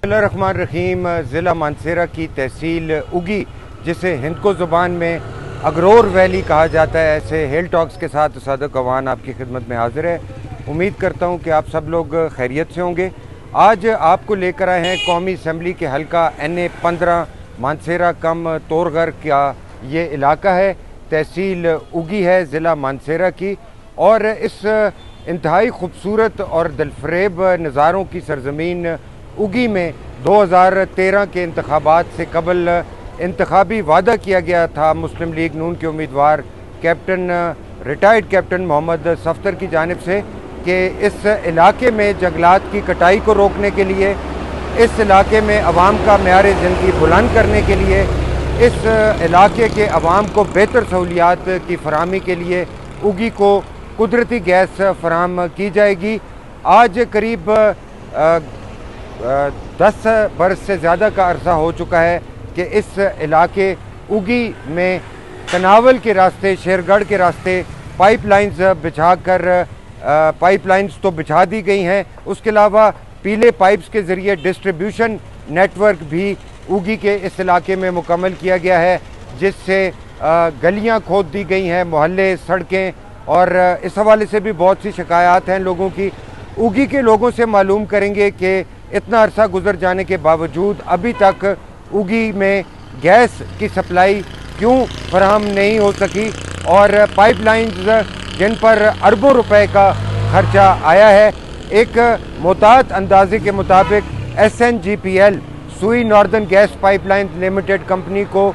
बिस्मिल्लाहिर्रहमानिर्रहीम। ज़िला मानसेरा की तहसील उगी, जिसे हिंदको ज़ुबान में अगरोर वैली कहा जाता है, ऐसे हेल टॉक्स के साथ सादक अवान आपकी खिदमत में हाजिर है। उम्मीद करता हूँ कि आप सब लोग खैरियत से होंगे। आज आपको लेकर आए हैं कौमी असम्बली के हल्का NA 15 मानसेरा कम तोरगर का ये इलाका है। तहसील उगी है ज़िला मानसेरा की, और इस इंतहाई खूबसूरत और दिलफरेब नज़ारों की सरज़मीन उगी में 2013 के इंतखाबात से कबल इंतखाबी वादा किया गया था मुस्लिम लीग नून के उम्मीदवार रिटायर्ड कैप्टन मोहम्मद सफ्तर की जानिब से कि इस इलाके में जंगलात की कटाई को रोकने के लिए, इस इलाके में अवाम का मेयार ज़िंदगी बुलंद करने के लिए, इस इलाके के अवाम को बेहतर सहूलियात की फराहमी के लिए उगी को कुदरती गैस फराहम की जाएगी। आज करीब 10 बरस से ज़्यादा का अरसा हो चुका है कि इस इलाके उगी में कनावल के रास्ते, शेरगढ़ के रास्ते पाइपलाइंस बिछाकर पाइपलाइंस तो बिछा दी गई हैं, उसके अलावा पीले पाइप्स के ज़रिए डिस्ट्रीब्यूशन नेटवर्क भी उगी के इस इलाके में मुकम्मल किया गया है, जिससे गलियां खोद दी गई हैं, मोहल्ले, सड़कें, और इस हवाले से भी बहुत सी शिकायत हैं लोगों की। उगी के लोगों से मालूम करेंगे कि इतना अरसा गुजर जाने के बावजूद अभी तक उगी में गैस की सप्लाई क्यों फराहम नहीं हो सकी, और पाइपलाइंस जिन पर अरबों रुपए का खर्चा आया है। एक मोहतात अंदाजे के मुताबिक SNGPL सुई northern gas pipeline limited company को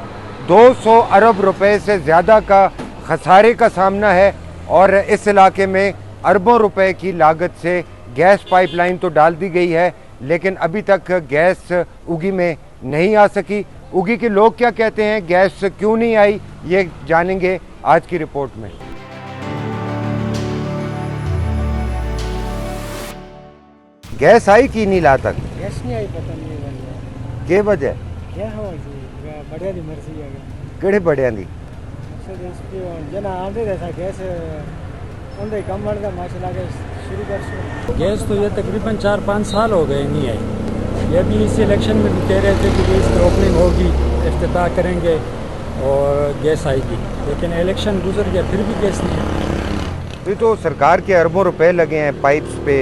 200 अरब रुपए से ज़्यादा का खसारे का सामना है, और इस इलाके में अरबों रुपए की लागत से गैस पाइपलाइन तो डाल दी गई है, लेकिन अभी तक गैस उगी में नहीं आ सकी। उगी के लोग क्या कहते हैं, गैस क्यों नहीं आई, ये जानेंगे आज की रिपोर्ट में। गैस आई कि नहीं ला तक? गैस नहीं आई, पता नहीं के वजह क्या हो बढ़िया दी मर्जी है किहड़े बड़ियां दी जना आंदे जैसा गैस उनके कम बढ़ता माशाल्लाह के शुरू कर गैस तो ये तकरीबन 4-5 साल हो गए नहीं आई। ये भी इस इलेक्शन में भी कह रहे थे कि इसकी ओपनिंग होगी, इफ्तिताह करेंगे और गैस आएगी, लेकिन इलेक्शन गुजर गया फिर भी गैस नहीं आई। तो सरकार के अरबों रुपए लगे हैं पाइप्स पे,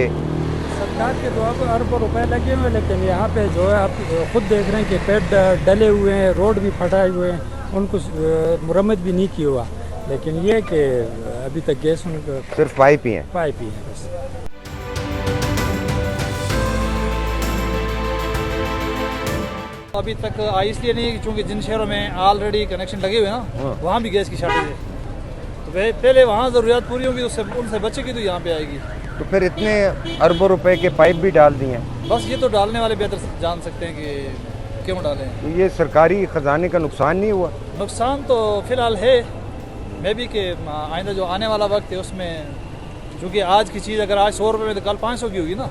सरकार के तो अब अरबों रुपए लगे हुए, लेकिन यहाँ पे जो है आप खुद देख रहे हैं कि पेड़ डले हुए हैं, रोड भी फटाए हुए हैं, उनको मुरम्मत भी नहीं किया हुआ, लेकिन ये कि अभी तक गैस उनको सिर्फ पाइप ही है बस। अभी तक आई इसलिए नहीं क्योंकि जिन शहरों में ऑलरेडी कनेक्शन लगे हुए हैं ना, वहाँ भी गैस की शॉर्टेज है, तो पहले वहाँ ज़रूरियात पूरी होगी, उससे उनसे बचेगी तो यहाँ पे आएगी। तो फिर इतने अरबों रुपए के पाइप भी डाल दिए हैं। बस ये तो डालने वाले बेहतर जान सकते हैं कि क्यों डालें। तो ये सरकारी ख़जाने का नुकसान नहीं हुआ? नुकसान तो फ़िलहाल है, मैं भी कि आइंदा जो आने वाला वक्त है उसमें, चूँकि आज की चीज़ अगर आज 100 रुपये में तो कल 500 की होगी ना।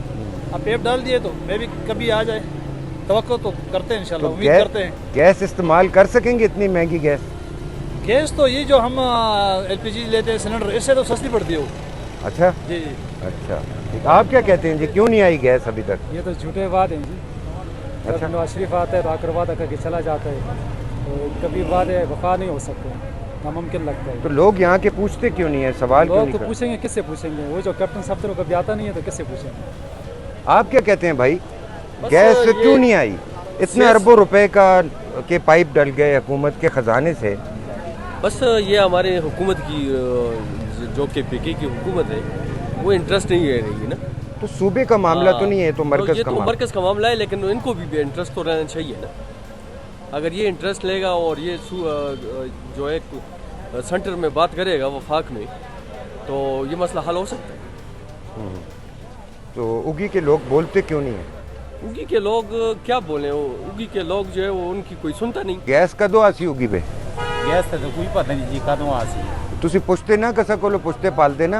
अब पेप डाल दिए तो मैं भी कभी आ जाए, तवक्को तो करते हैं इंशाल्लाह, उम्मीद करते हैं। गैस इस्तेमाल कर सकेंगे इतनी महंगी गैस? गैस तो ये जो हम LPG लेते हैं सिलेंडर, इससे तो सस्ती पड़ती है वो। अच्छा जी अच्छा, आप क्या कहते हैं जी, क्यों नहीं आई गैस अभी तक? ये तो झूठे वादे हैं जी। अच्छा। जब नवाज शरीफ आता है तो आकर वादा करके चला जाता है, तो कभी वादे वफा नहीं हो सकते, नामुमकिन लगता है। तो लोग यहाँ के पूछते क्यों नहीं है, सवाल क्यों लोग नहीं तो करते? पूछेंगे, किससे पूछेंगे? वो जो कैप्टन सफ्तर कभी आता नहीं है तो किससे पूछेंगे? आप क्या कहते हैं भाई, बस गैस ये क्यों नहीं आई? इतने अरबों रुपए के पाइप डल गए हुकूमत के ख़जाने से। बस ये हमारे हुकूमत की जो KPK की हुकूमत है वो इंटरेस्ट नहीं है रही है ना। तो सूबे का मामला तो नहीं है, तो मरकज़ ये का तो मामला। मरकज़ का मामला है, लेकिन इनको भी इंटरेस्ट तो रहना चाहिए ना। अगर ये इंटरेस्ट लेगा और ये जो है सेंटर में बात करेगा वफाक में, तो ये मसला हल हो सकता है। तो उगी के लोग बोलते क्यों नहीं है? उगी के लोग क्या बोले, उगी के लोग जो है वो उनकी कोई सुनता नहीं। गैस कदों आसी उगी पे? गैस का तो कोई पता नहीं जी कदों आसी। तुसी पुछते ना कसा कोलो, पुछते पालते ना।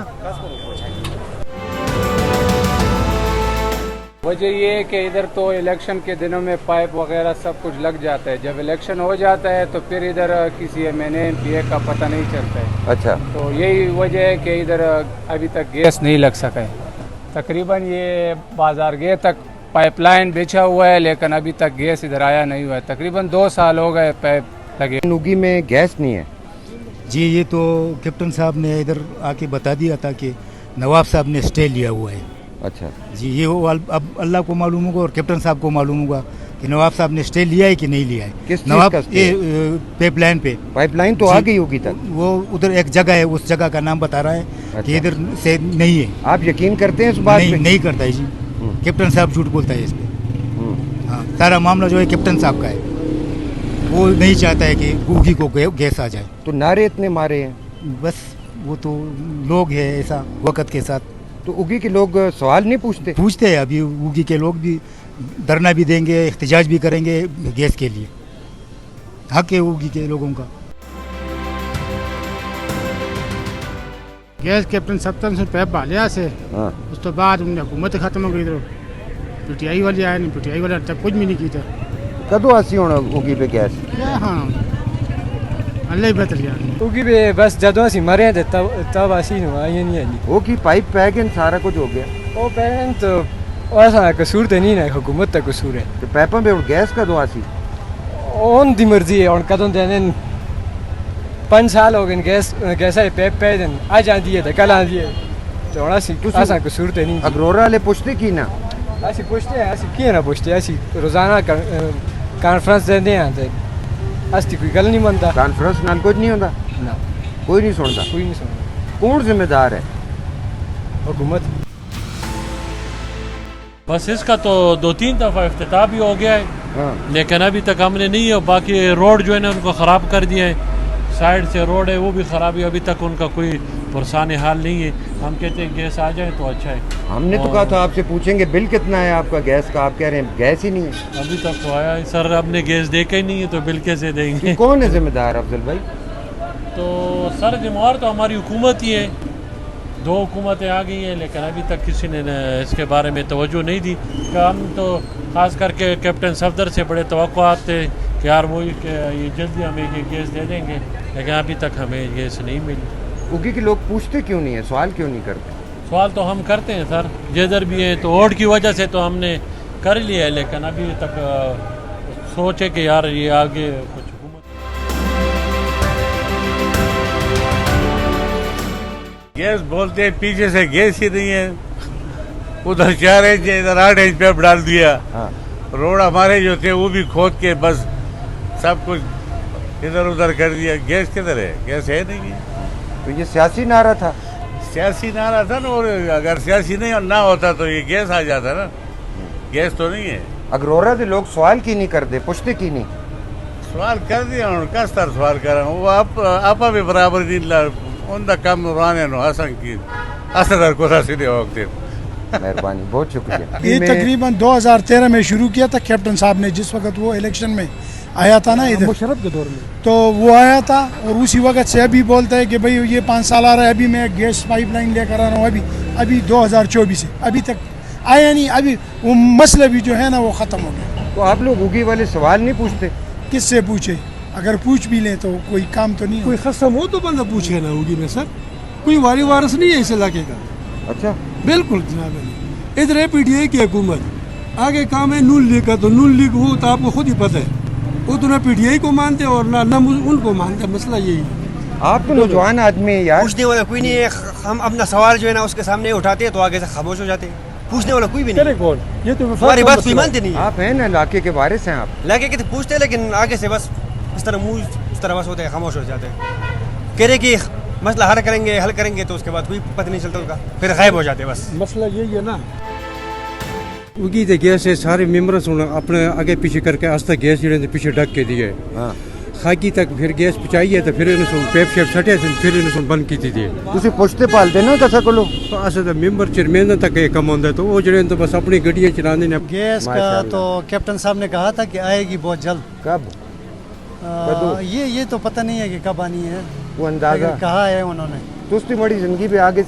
वजह ये है कि इधर तो इलेक्शन के दिनों में पाइप वगैरह सब कुछ लग जाता है, जब इलेक्शन हो जाता है तो फिर इधर किसी MNA MPA का पता नहीं चलता है। अच्छा, तो यही वजह है कि इधर अभी तक गैस नहीं लग सका है। तकरीबन ये बाजार गेट तक पाइपलाइन बिछा हुआ है, लेकिन अभी तक गैस इधर आया नहीं हुआ है। तकरीबन 2 साल हो गए पाइप लगे। उगी में गैस नहीं है। जी ये तो कैप्टन साहब ने इधर आके बता दिया था कि नवाब साहब ने स्टे लिया हुआ है। अच्छा, जी ये वो अब अल्लाह को मालूम होगा और कैप्टन साहब को मालूम होगा कि नवाब साहब ने स्टे लिया है कि नहीं लिया है। किस चीज़ नवाब का स्टे? पाइपलाइन पे। पाइपलाइन तो जी, आ गई होगी तक। वो उधर एक जगह है, उस जगह का नाम बता रहा है अच्छा। कि इधर से नहीं है। आप यकीन करते हैं इस बात नहीं पे? नहीं करता है जी, कैप्टन साहब झूठ बोलता है इस पे। हाँ, सारा मामला जो है कैप्टन साहब का है, वो नहीं चाहता है कि उगी को गैस आ जाए। तो नारे इतने मारे हैं, बस वो तो लोग है ऐसा वक़्त के साथ। तो उगी के लोग सवाल नहीं पूछते? पूछते हैं, अभी उगी के लोग भी धरना भी देंगे, एहतजाज भी करेंगे गैस के लिए। हक है उगी के लोगों का। गैस कैप्टन 70 से पैप भालिया से हाँ। उस तो बाद उन्हें हुकूमत खत्म हो गई। इधर पीटीआई वाले आए नहीं, पीटीआई वाले तक कुछ भी नहीं किया। कदों आसी होना उगी पे गैस? क्या हाँ अल्लाह ही बेहतर यार। उगी पे बस जदों ਅਸੀਂ ਮਰੇ ਤੇ तब ਅਸੀਂ ਨੂੰ ਆਈ नहीं है। वो की पाइप पै गए सारा कुछ हो गया। ਉਹ ਪੈਨ तो ऐसा कसूर तो नहीं है, हुकूमत का कसूर है। तो पैपों पे गैस कदों आसी? उन दी मर्जी है और कदों देने 5 साल हो गए गैस है पैप पे दिन आज आंदी है तो कल आंदी है तो ऐसा कसूर तो नहीं। अगरोरा वाले पूछते की ना? ਅਸੀਂ ਪੁੱਛਦੇ ਹਾਂ, ਅਸੀਂ ਕੀ ਨਾ ਪੁੱਛਦੇ, ਅਸੀਂ ਰੋਜ਼ਾਨਾ ਕਾਨਫਰੰਸ ਦਿੰਦੇ ਹਾਂ ਤੇ ਅਸੀਂ ਕੋਈ ਗੱਲ ਨਹੀਂ ਮੰਨਦਾ। कॉन्फ्रेंस नाल कुछ नहीं होता? ना कोई नहीं सुनता। कोई नहीं सुनता। कौन जिम्मेदार है? हुकूमत। बस इसका तो 2-3 दफ़ा इफ्तिताह भी हो गया है, हाँ। लेकिन अभी तक हमने नहीं है। बाकी रोड जो है ना उनको ख़राब कर दिया है, साइड से रोड है वो भी ख़राब है। अभी तक उनका कोई पुरसान हाल नहीं है। हम कहते हैं गैस आ जाए तो अच्छा है। हमने तो कहा था आपसे पूछेंगे बिल कितना है आपका गैस का, आप कह रहे हैं गैस ही नहीं है। अभी तक तो आया है सर, हमने गैस देखा ही नहीं है तो बिल कैसे देंगे? कौन है जिम्मेदार अफजल भाई? तो सर जिम्मेवार तो हमारी हुकूमत ही है। 2 हुकूमतें आ गई हैं लेकिन अभी तक किसी ने इसके बारे में तवज्जो नहीं दी। हम तो ख़ास करके कैप्टन सफदर से बड़े तवक्कुआत थे कि यार वो ये जल्दी हमें ये गैस दे देंगे, लेकिन अभी तक हमें गैस नहीं मिली। उगी के लोग पूछते क्यों नहीं है, सवाल क्यों नहीं करते? सवाल तो हम करते हैं सर, जिधर भी है तो वोट की वजह से तो हमने कर लिया है, लेकिन अभी तक सोचे कि यार ये आगे कुछ गैस बोलते हैं, पीछे से गैस ही नहीं है। उधर 4 इंच इधर 8 इंच पैप डाल दिया। हाँ। रोड हमारे जो थे वो भी खोद के बस सब कुछ इधर उधर कर दिया। गैस किधर है? गैस है नहीं है। तो ये सियासी नारा था? सियासी नारा था ना, और अगर सियासी नहीं ना होता तो ये गैस आ जाता ना। गैस तो नहीं है। अगरोरा के लोग सवाल की नहीं करते, पूछते की नहीं? सवाल कर दिया उन्होंने, कस तरह सवाल करा वो आप भी बराबर दिन उनका कम रुआने नो हसन की असर को सीधे होते। मेहरबानी, बहुत शुक्रिया। ये तकरीबन 2013 में शुरू किया था कैप्टन साहब ने, जिस वक्त वो इलेक्शन में आया था ना इधर मुशर्रफ के दौर में तो वो आया था और उसी वक्त से अभी बोलता है कि भाई ये 5 साल आ रहा है, अभी मैं गैस पाइपलाइन लेकर आ रहा हूँ। अभी 2024 से अभी तक आया नहीं। अभी वो मसला भी जो है ना वो ख़त्म हो गया। तो आप लोग उगी वाले सवाल नहीं पूछते? किससे पूछे? अगर पूछ भी लें तो कोई काम तो नहीं कोई खसम हो तो बंदा पूछे ना उगी में सर। कोई वारी वारस नहीं है इस इलाके का। अच्छा, बिल्कुल जनाब अली, इधर है पीटीआई की हुकूमत, आगे काम है नून लीग का। तो नून लीग वो तो आपको खुद ही पता है, वो तो ना पीटीआई को मानते और ना उनको मानते। मसला यही। आप तो नौजवान आदमी है यार। पूछने वाला कोई नहीं है। हम अपना सवाल जो है ना उसके सामने उठाते हैं तो आगे से खामोश हो जाते हैं। पूछने वाला कोई भी नहीं। कौन? ये तो हमारी बात कोई मानते नहीं है। आप हैं ना इलाके के वारिस हैं आप। लगे के पूछते हैं लेकिन आगे से बस इस तरह मुंह इस तरह बस होते हैं, खामोश हो जाते हैं। कह रहे कि मसला हल करेंगे तो उसके बाद कोई पता नहीं चलता उनका, फिर गायब हो जाते हैं बस। मसला यही है ना। उगी तो गैस है, सारे मेम्बर अपने आगे पीछे करके आज तक गैस जो पीछे ढक के दिए। हाँ। खाकी तक फिर गैस पहुँचाई है तो फिर इन्होंने पेप शेप सटे फिर इन्होंने बंद की थी। तुसी पुछते पालते ना कसा को तो असल तो मेम्बर चेयरमैन तक ये कम होता है तो वो जो तो बस अपनी गड्डियाँ चलाने ने। गैस का तो कैप्टन साहब ने कहा था कि आएगी बहुत जल्द। कब? ये तो पता नहीं है कि कब आनी है, वो अंदाजा कहा है उन्होंने। तुस्ती बड़ी जिंदगी पे आगे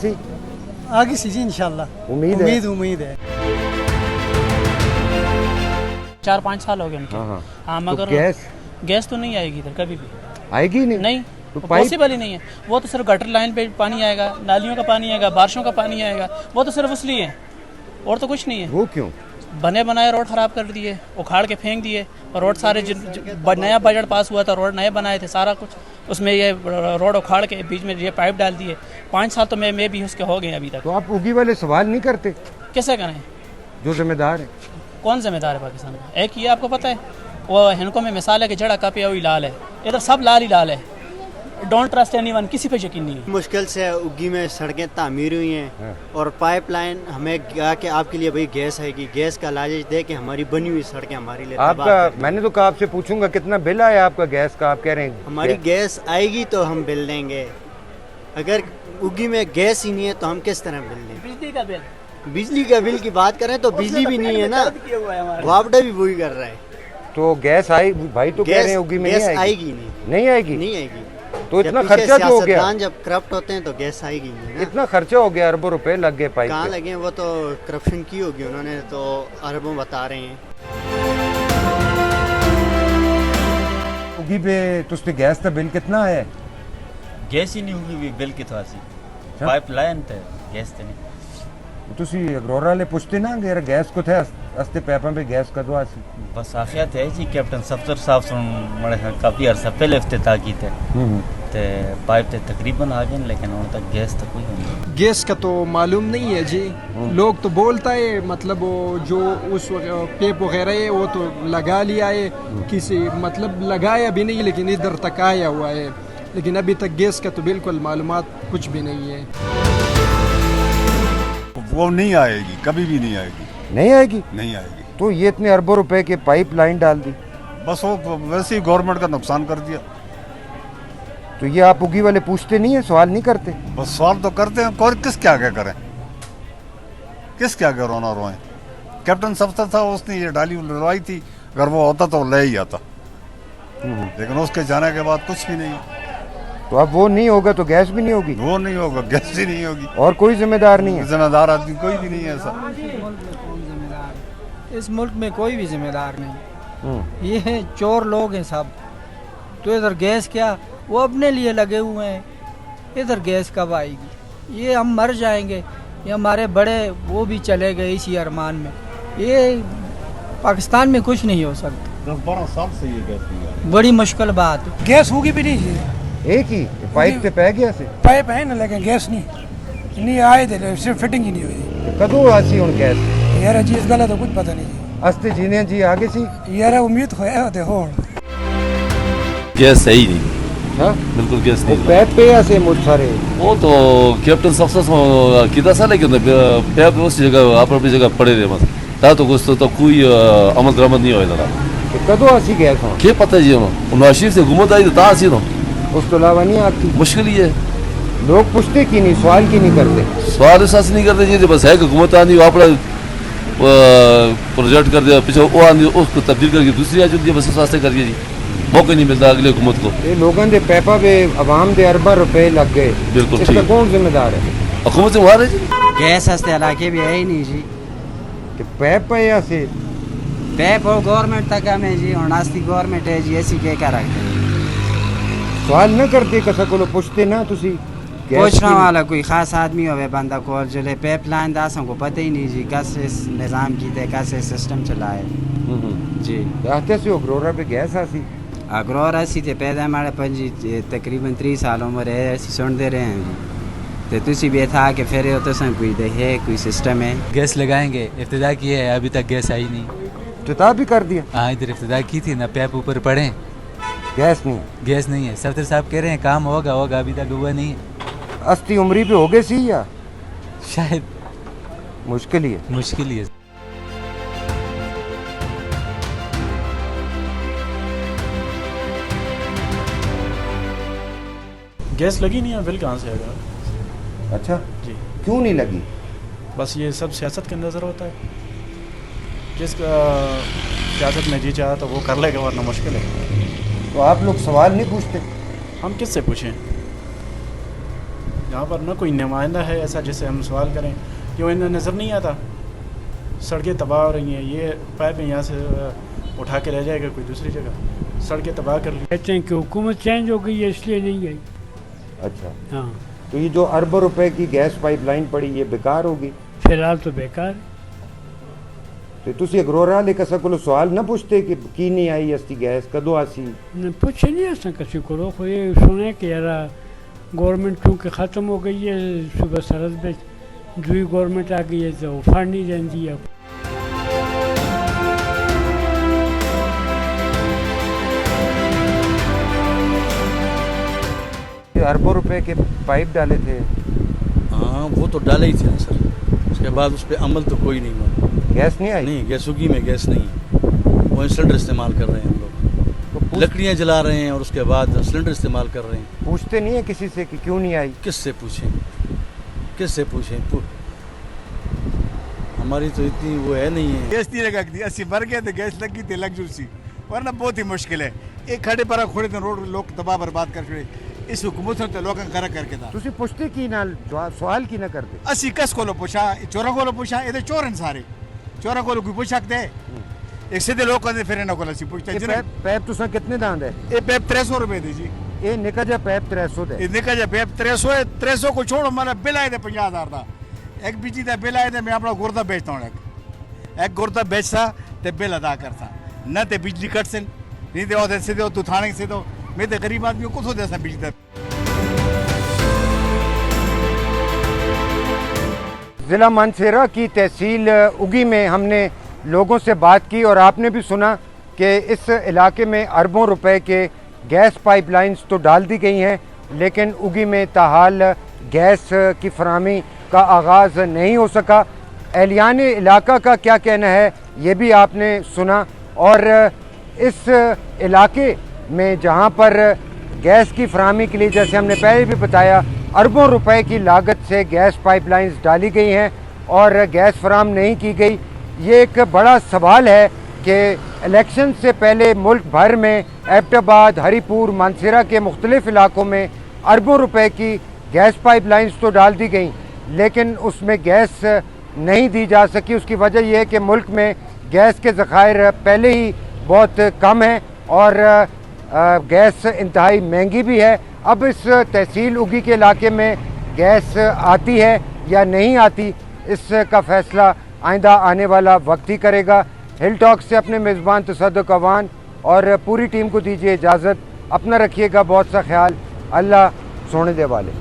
सी जी इंशाल्लाह उम्मीद है। 4-5 साल हो गए उनके। हाँ तो मगर गैस तो नहीं आएगी इधर कभी भी। आएगी नहीं तो पॉसिबल ही नहीं है। वो तो सिर्फ गटर लाइन पे पानी आएगा, नालियों का पानी आएगा, बारिशों का पानी आएगा, वो तो सिर्फ इसलिए है और तो कुछ नहीं है। वो क्यों? बने बनाए रोड ख़राब कर दिए, उखाड़ के फेंक दिए। और रोड सारे नया बजट पास हुआ था, रोड नए बनाए थे सारा कुछ, उसमें ये रोड उखाड़ के बीच में ये पाइप डाल दिए। 5 साल तो मैं भी उसके हो गए अभी तक। तो आप उगी वाले सवाल नहीं करते? कैसे करें? जो जिम्मेदार है, कौन जिम्मेदार है पाकिस्तान का? एक ये आपको पता है, वो हिंदको में मिसाल है कि जड़ा कप है वही लाल है, इधर सब लाल ही लाल है। डोंट ट्रस्ट एनीवन, किसी पे यकीन नहीं है। मुश्किल से उगी में सड़कें तामीर हुई हैं और पाइपलाइन हमें कहा कि आपके लिए भाई गैस आएगी, गैस का लालच दे के हमारी बनी हुई सड़कें हमारे लिए आपका, मैंने तो कहा आपसे पूछूंगा कितना बिल आया आपका गैस का, आप कह रहे हैं हमारी गैस आएगी तो हम बिल देंगे। अगर उगी में गैस ही नहीं है तो हम किस तरह बिल दें? बिजली का बिल, बिजली का बिल की बात करें तो बिजली भी नहीं है ना, वापडा भी वही कर रहा है। तो गैस आई भाई, तो कह रहे हैं उगी में गैस नहीं आएगी नहीं आएगी, नहीं आएगी। तो इतना खर्चा तो हो गया, जब करप्ट होते हैं तो गैस आएगी नहीं ना। इतना खर्चा हो गया, अरबों रुपए लग गए पाइप कहाँ पे। लगे? वो तो करप्शन की होगी उन्होंने, तो अरबों बता रहे हैं। उगी पे तुझे गैस का बिल कितना है? गैस ही नहीं होगी बिल कितना सी, पाइपलाइन थे गैस ते नहीं। ਤੁਸੀਂ ਅਗਰੋਰਾ ਵਾਲੇ ਪੁੱਛਦੇ ਨਾ ਕਿ ਗੈਸ ਕਿੱਥੇ ਅਸਤੇ ਪੈਪਾਂ पे गैस कदों आसी? बस आखियात है जी कैप्टन सफ्तर साहब सुन मड़े काफ़ी अरसा पहले इफ्तिताह की थे ते पाइप ते तकरीबन आ गए, लेकिन उन तक गैस तो कोई नहीं। गैस का तो मालूम नहीं है जी, लोग तो बोलता है मतलब वो जो उस पेप वगैरह है वो तो लगा लिया है किसी, मतलब लगाया भी नहीं लेकिन इधर तक आया हुआ है, लेकिन अभी तक गैस का तो बिल्कुल मालूमात कुछ भी नहीं है। वो नहीं आएगी, कभी भी नहीं आएगी। नहीं आएगी? नहीं आएगी। तो ये इतने अरबों रुपए के पाइप लाइन डाल दी, बस वो वैसे ही गवर्नमेंट का नुकसान कर दिया। तो ये आप उगी वाले पूछते नहीं है, सवाल नहीं करते? बस सवाल तो करते हैं, और किस क्या करें, किस क्या रोना रोए। कैप्टन सफ्तर था, उसने ये डाली लड़वाई थी, अगर वो होता तो ले ही आता, लेकिन उसके जाने के बाद कुछ भी नहीं। तो अब वो नहीं होगा तो गैस भी नहीं होगी? वो नहीं होगा, गैस ही नहीं होगी। और कोई जिम्मेदार नहीं है? जिम्मेदार आदमी कोई भी नहीं है ऐसा। इस मुल्क में कोई भी जिम्मेदार नहीं, ये चोर लोग हैं सब। तो इधर गैस क्या, वो अपने लिए लगे हुए हैं, इधर गैस कब आएगी? ये हम मर जाएंगे, ये हमारे बड़े वो भी चले गए इसी अरमान में। ये पाकिस्तान में कुछ नहीं हो सकता। 10-12 साल से ये गैस नहीं आ रही, बड़ी मुश्किल बात है। गैस होगी भी नहीं, एक ही पाइप से पै गया से पाइप है ना, लेकिन गैस नहीं आए थे, सिर्फ फिटिंग ही नहीं हुई। कदों आसी हुन गैस? यार जी इस गल तो कुछ पता नहीं जी। अस्ते जीने जी आगे सी यार उम्मीद होया होते हो गैस सही नहीं। हाँ बिल्कुल गैस नहीं। पैप पे ऐसे मुझ सारे वो तो कैप्टन सबसे कितना साल है कि पैप उस जगह आप अपनी जगह पड़े रहे बस, ता तो कुछ तो कोई अमल दरामद नहीं होएगा। कदों आसी गैस हो क्या पता है जी, उन्होंने आशीफ से हुकूमत आई तो ता आसी ना, उस तो अलावा नहीं आती। मुश्किल ही है, लोग पूछते की नहीं, सवाल की नहीं करते। सवाल इस नहीं करते जी, बस है कि हुकूमत आनी अपना प्रोजेक्ट कर दिया, पीछे वो आनी उसको तब्दील करके दूसरी आ चुकी है, बस इस वास्ते करिए जी, मौका नहीं मिलता अगले हुकूमत को। ये लोगों के पैपा पे अवाम दे अरबा रुपए लग गए, बिल्कुल इसका कौन जिम्मेदार है? हुकूमत से वहाँ जी गैस हस्ते इलाके भी है ही नहीं जी, कि पैप पे या से पैप और गवर्नमेंट तक हमें जी, और नास्ती गवर्नमेंट है जी, ऐसी क्या रखते सवाल न करते कसा को पूछते ना तुसी? पूछने वाला कोई खास आदमी हो बंदा को जो है पाइप लाइन दासों को पता ही नहीं जी, कस इस निज़ाम की थे, कस सिस्टम चलाए जी। आते से अगरोरा पे गैस आसी? अगरोरा सी थे पैदा हमारे पंजी तकरीबन 3 साल उम्र है, ऐसी सुनते रहे हैं जी। तो तुसी भी था कि फिर तो सन कोई है कोई सिस्टम है। गैस लगाएंगे, इफ्तिदा की है, अभी तक गैस आई नहीं। इफ्तिदा भी कर दिया? हाँ इधर इफ्तिदा की थी ना, पैप ऊपर पड़े, गैस नहीं, गैस नहीं है। सफ्तर साहब कह रहे हैं काम होगा, अभी तक हुआ नहीं है। अस्ती उम्री पे हो गए सी या शायद मुश्किल ही है। गैस लगी नहीं है, बिल कहाँ से आएगा? अच्छा जी, क्यों नहीं लगी? बस ये सब सियासत के नज़र होता है, जिसका सियासत में जी चाहा तो वो कर लेगा, वरना मुश्किल है। तो आप लोग सवाल नहीं पूछते? हम किससे पूछें? यहाँ पर ना कोई नुमाइंदा है ऐसा जिससे हम सवाल करें, क्यों इन्हें नज़र नहीं आता? सड़कें तबाह हो रही हैं, ये पाइप यहाँ से उठा के ले जाएगा कोई दूसरी जगह, सड़कें तबाह कर ली। कहते हैं कि हुकूमत चेंज हो गई है इसलिए नहीं गई। अच्छा हाँ, तो ये जो अरबों रुपए की गैस पाइपलाइन पड़ी ये बेकार होगी? फिलहाल तो बेकार। ਤੇ ਤੁਸੀਂ ਅਗਰੋਰਾ ਵਾਲੇ ਕਸਾ ਕੋਲੋਂ ਸਵਾਲ ਨਾ ਪੁੱਛਦੇ ਕਿ ਕੀ ਨਹੀਂ ਆਈ ਅਸਤੀ ਗੈਸ ਕਦੋਂ ਆਸੀ पूछे नहीं ऐसा किसी को रोको ये सुने कि यार गवर्नमेंट चूँकि ख़त्म हो गई है सुबह सरहद में दूसरी गवर्नमेंट आ गई है तो फंड नहीं देंगी अब अरबों रुपए के पाइप डाले थे। हाँ वो तो डाले ही थे ना सर, उसके बाद उस पर अमल तो कोई नहीं हुआ। गैस नहीं आई? नहीं, गैसुगी में गैस नहीं है, वो सिलेंडर इस्तेमाल कर रहे हैं हम लोग, तो लकड़ियाँ जला रहे हैं और उसके बाद सिलेंडर इस्तेमाल कर रहे हैं। पूछते नहीं है किसी से कि क्यों नहीं आई? किससे पूछें, किससे पूछें? हमारी तो इतनी वो है नहीं है। गैस नहीं लगा दी, अस्सी मर गए थे, गैस लगी थी लग जूसी, वरना बहुत ही मुश्किल है। एक खड़े पर खोड़े तो रोड लोग तबाह बर्बाद कर छोड़े, इस हुकूमत ने तो लोगों का करके था। तुसी पुछते की ना सवाल की ना करते? अस्सी कस को पूछा, चोरा को पूछा, ये चोर हैं सारे, चोरा को कोई पूछ सकते हैं? एक सीधे लोग कहते फिर ना को पूछते हैं। पैप तुसा कितने दांद है? ये पैप 300 रुपए दी जी। ये निका जा पैप 300 दे। ये निका जा पैप 300 है, 300 को छोड़ो मारा बिल आए थे 50,000 का। एक बिजली का बिल आए थे, मैं अपना गुर्दा बेचता हूँ, एक गुर्दा बेचता तो बिल अदा करता, न तो बिजली कट से नहीं दे सीधे तू थाने से तो मैं तो गरीब आदमी को कुछ देता बिजली। ज़िला मानसेरा की तहसील उगी में हमने लोगों से बात की और आपने भी सुना कि इस इलाके में अरबों रुपए के गैस पाइपलाइंस तो डाल दी गई हैं, लेकिन उगी में ताहाल गैस की फराहमी का आगाज़ नहीं हो सका। एहलियान इलाका का क्या कहना है ये भी आपने सुना। और इस इलाके में जहाँ पर गैस की फराहमी के लिए, जैसे हमने पहले भी बताया, अरबों रुपए की लागत से गैस पाइपलाइंस डाली गई हैं और गैस फराहम नहीं की गई। ये एक बड़ा सवाल है कि इलेक्शन से पहले मुल्क भर में एबटाबाद, हरीपुर, मानसेरा के मुख्तलिफ इलाकों में अरबों रुपए की गैस पाइपलाइंस तो डाल दी गई, लेकिन उसमें गैस नहीं दी जा सकी। उसकी वजह यह है कि मुल्क में गैस के ज़खायर पहले ही बहुत कम हैं और गैस इंतहाई महंगी भी है। अब इस तहसील उगी के इलाके में गैस आती है या नहीं आती, इसका फ़ैसला आइंदा आने वाला वक्त ही करेगा। हिल टॉक से अपने मेज़बान तसद्दुक़ अवान और पूरी टीम को दीजिए इजाज़त। अपना रखिएगा बहुत सा ख्याल। अल्लाह सोने दे वाले।